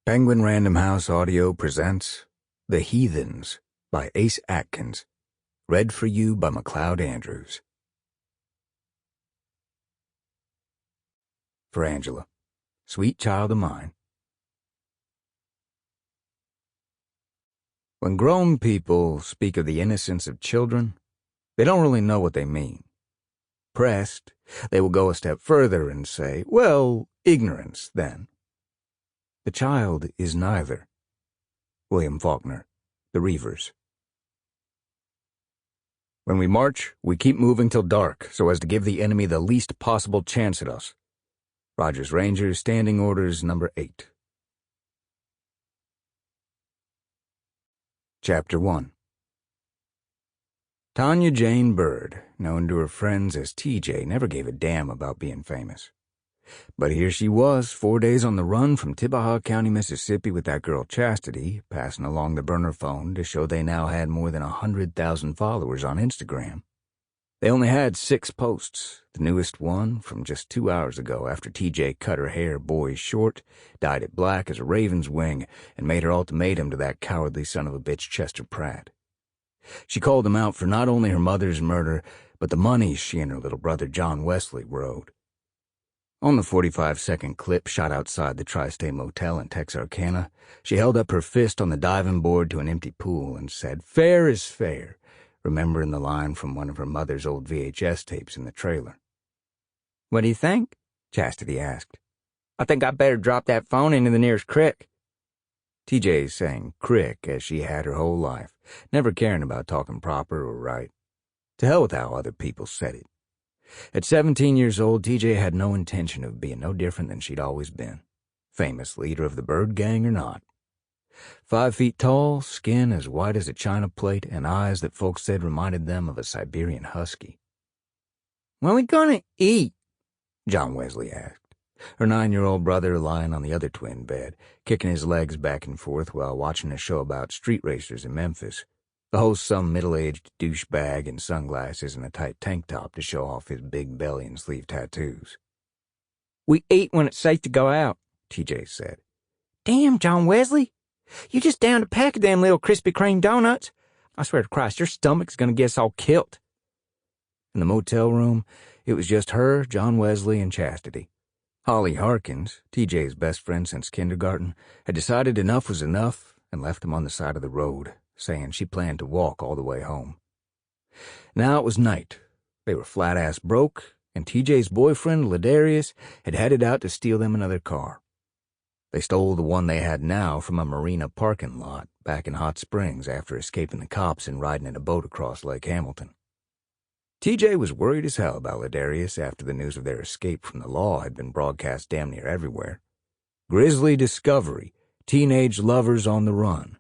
Penguin Random House Audio presents The Heathens by Ace Atkins, read for you by Macleod Andrews. For Angela, sweet child of mine. When grown people speak of the innocence of children, they don't really know what they mean. Pressed, they will go a step further and say, well, ignorance, then. The child is neither. William Faulkner, The Reivers. When we march, we keep moving till dark so as to give the enemy the least possible chance at us. Rogers Rangers, Standing Orders, Number 8. Chapter 1. Tanya Jane Byrd, known to her friends as TJ, never gave a damn about being famous. But here she was, 4 days on the run from Tibbehah County, Mississippi, with that girl Chastity, passing along the burner phone to show they now had more than 100,000 followers on Instagram. They only had 6 posts, the newest one from just 2 hours ago after TJ cut her hair boys short, dyed it black as a raven's wing, and made her ultimatum to that cowardly son of a bitch Chester Pratt. She called him out for not only her mother's murder, but the money she and her little brother John Wesley were owed. On the 45-second clip shot outside the Tri-State Motel in Texarkana, she held up her fist on the diving board to an empty pool and said, "Fair is fair," remembering the line from one of her mother's old VHS tapes in the trailer. "What do you think?" Chastity asked. "I think I better drop that phone into the nearest crick." TJ sang crick as she had her whole life, never caring about talking proper or right. To hell with how other people said it. At 17 years old, TJ had no intention of being no different than she'd always been, famous leader of the Byrd gang or not. 5 feet tall, skin as white as a china plate, and eyes that folks said reminded them of a Siberian husky. "When we gonna eat?" John Wesley asked, her 9-year-old brother lying on the other twin bed, kicking his legs back and forth while watching a show about street racers in Memphis. The host some middle-aged douchebag in sunglasses and a tight tank top to show off his big belly and sleeve tattoos. "We eat when it's safe to go out," TJ said. "Damn, John Wesley. You just downed a pack of them little Krispy Kreme donuts. I swear to Christ, your stomach's gonna get us all killed." In the motel room, it was just her, John Wesley, and Chastity. Holly Harkins, TJ's best friend since kindergarten, had decided enough was enough and left him on the side of the road, saying she planned to walk all the way home. Now it was night. They were flat-ass broke, and TJ's boyfriend, Ladarius, had headed out to steal them another car. They stole the one they had now from a marina parking lot back in Hot Springs after escaping the cops and riding in a boat across Lake Hamilton. TJ was worried as hell about Ladarius after the news of their escape from the law had been broadcast damn near everywhere. Grisly discovery, teenage lovers on the run.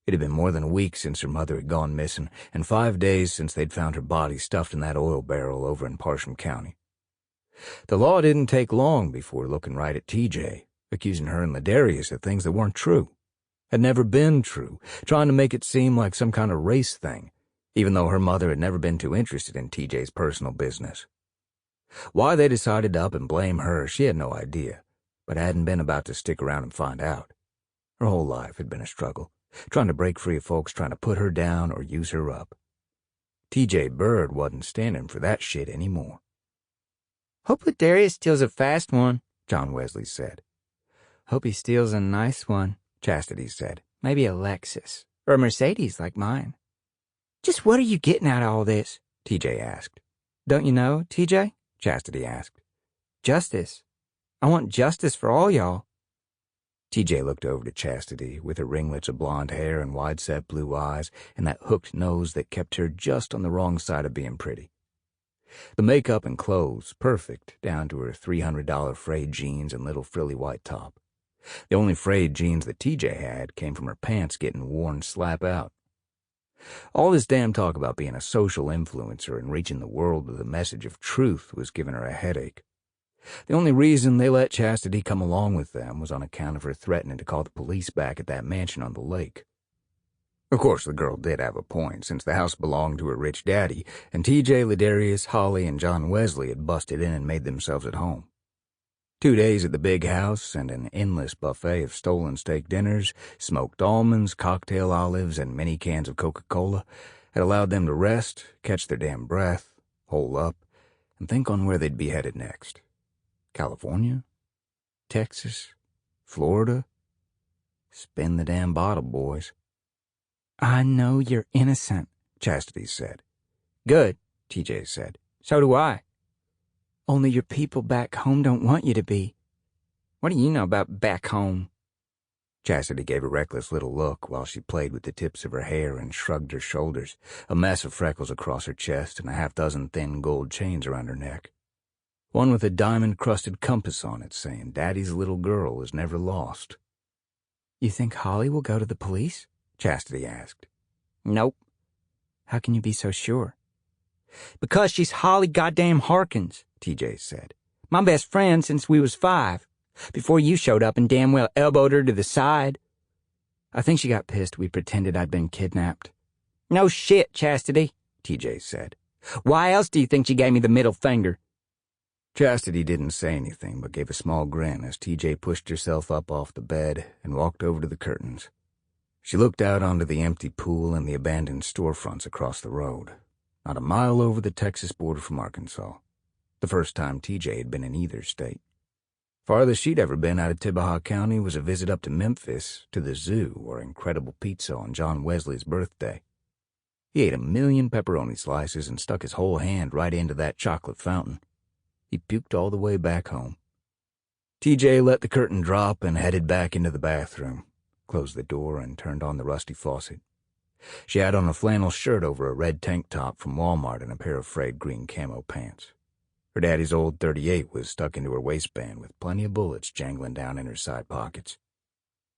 It had been more than a week since her mother had gone missing, and 5 days since they'd found her body stuffed in that oil barrel over in Parsham County. The law didn't take long before looking right at TJ, accusing her and Ladarius of things that weren't true, had never been true, trying to make it seem like some kind of race thing, even though her mother had never been too interested in TJ's personal business. Why they decided to up and blame her, she had no idea, but hadn't been about to stick around and find out. Her whole life had been a struggle, trying to break free of folks trying to put her down or use her up. TJ Byrd wasn't standing for that shit anymore. "Hope Ladarius steals a fast one," John Wesley said. "Hope he steals a nice one," Chastity said. "Maybe a Lexus, or a Mercedes like mine." "Just what are you getting out of all this?" TJ asked. "Don't you know, TJ?" Chastity asked. "Justice. I want justice for all y'all." TJ looked over to Chastity, with her ringlets of blonde hair and wide-set blue eyes and that hooked nose that kept her just on the wrong side of being pretty. The makeup and clothes, perfect, down to her $300 frayed jeans and little frilly white top. The only frayed jeans that TJ had came from her pants getting worn slap out. All this damn talk about being a social influencer and reaching the world with a message of truth was giving her a headache. The only reason they let Chastity come along with them was on account of her threatening to call the police back at that mansion on the lake. Of course, the girl did have a point, since the house belonged to her rich daddy, and TJ, Ladarius, Holly, and John Wesley had busted in and made themselves at home. 2 days at the big house and an endless buffet of stolen steak dinners, smoked almonds, cocktail olives, and many cans of Coca-Cola had allowed them to rest, catch their damn breath, hole up, and think on where they'd be headed next. California? Texas? Florida? Spin the damn bottle, boys. I know you're innocent, Chastity said. Good, TJ said. So do I. Only your people back home don't want you to be. What do you know about back home? Chastity gave a reckless little look while she played with the tips of her hair and shrugged her shoulders, a mess of freckles across her chest and a half-dozen thin gold chains around her neck. One with a diamond-crusted compass on it saying, "Daddy's little girl is never lost." You think Holly will go to the police? Chastity asked. Nope. How can you be so sure? Because she's Holly goddamn Harkins, TJ said. My best friend since we was 5, before you showed up and damn well elbowed her to the side. I think she got pissed we pretended I'd been kidnapped. No shit, Chastity, TJ said. Why else do you think she gave me the middle finger? Chastity didn't say anything but gave a small grin as TJ pushed herself up off the bed and walked over to the curtains. She looked out onto the empty pool and the abandoned storefronts across the road, not a mile over the Texas border from Arkansas, the first time TJ had been in either state. Farthest she'd ever been out of Tibbehah County was a visit up to Memphis, to the zoo, or incredible pizza on John Wesley's birthday. He ate 1,000,000 pepperoni slices and stuck his whole hand right into that chocolate fountain. He puked all the way back home. TJ let the curtain drop and headed back into the bathroom, closed the door, and turned on the rusty faucet. She had on a flannel shirt over a red tank top from Walmart and a pair of frayed green camo pants. Her daddy's old .38 was stuck into her waistband with plenty of bullets jangling down in her side pockets.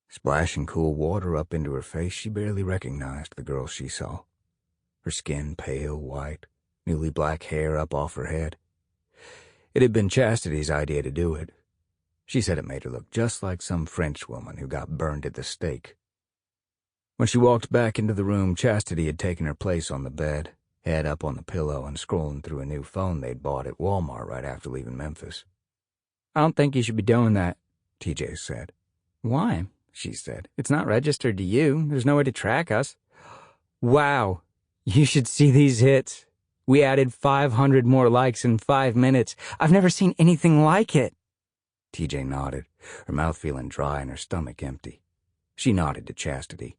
Splashing cool water up into her face, she barely recognized the girl she saw. Her skin pale white, newly black hair up off her head. It had been Chastity's idea to do it. She said it made her look just like some French woman who got burned at the stake. When she walked back into the room, Chastity had taken her place on the bed, head up on the pillow and scrolling through a new phone they'd bought at Walmart right after leaving Memphis. I don't think you should be doing that, TJ said. Why? She said. It's not registered to you. There's no way to track us. Wow. You should see these hits. We added 500 more likes in 5 minutes. I've never seen anything like it. TJ nodded, her mouth feeling dry and her stomach empty. She nodded to Chastity.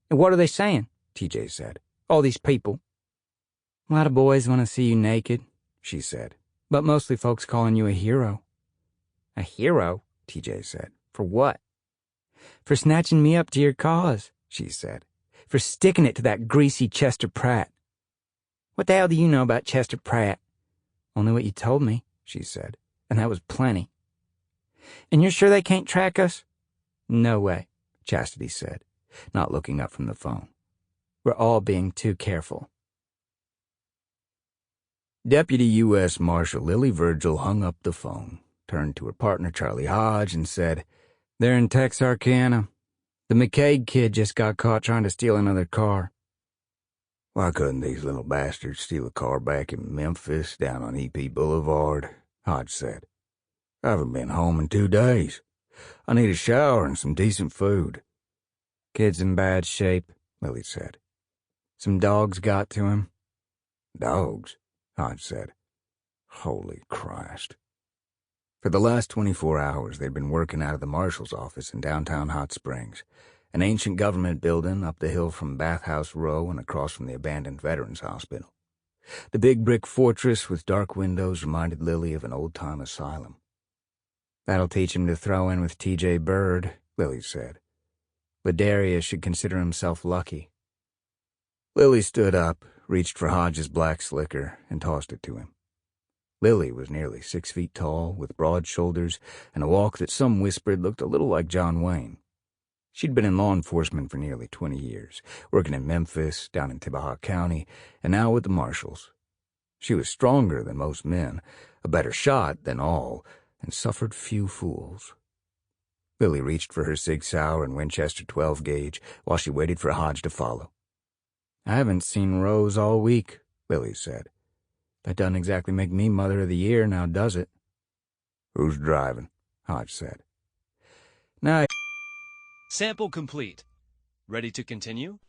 And what are they saying? TJ said. All these people. A lot of boys want to see you naked, she said. But mostly folks calling you a hero. A hero? TJ said. For what? For snatching me up to your cause, she said. For sticking it to that greasy Chester Pratt. What the hell do you know about Chester Pratt? Only what you told me, she said, and that was plenty. And you're sure they can't track us? No way, Chastity said, not looking up from the phone. We're all being too careful. Deputy U.S. Marshal Lillie Virgil hung up the phone, turned to her partner Charlie Hodge, and said, They're in Texarkana. The Macleod kid just got caught trying to steal another car. Why couldn't these little bastards steal a car back in Memphis down on EP Boulevard? Hodge said. I haven't been home in 2 days. I need a shower and some decent food. Kid's in bad shape, Lillie said. Some dogs got to him. Dogs? Hodge said. Holy Christ. For the last 24 hours, they'd been working out of the marshal's office in downtown Hot Springs, an ancient government building up the hill from Bathhouse Row and across from the abandoned Veterans Hospital. The big brick fortress with dark windows reminded Lillie of an old-time asylum. That'll teach him to throw in with TJ Byrd, Lillie said. Ladarius should consider himself lucky. Lillie stood up, reached for Hodge's black slicker, and tossed it to him. Lillie was nearly 6 feet tall, with broad shoulders and a walk that some whispered looked a little like John Wayne. She'd been in law enforcement for nearly 20 years, working in Memphis, down in Tibbehah County, and now with the marshals. She was stronger than most men, a better shot than all, and suffered few fools. Lillie reached for her Sig Sauer and Winchester 12-gauge while she waited for Hodge to follow. I haven't seen Rose all week, Lillie said. That doesn't exactly make me Mother of the Year, now does it? Who's driving? Hodge said. Now, Sample complete. Ready to continue?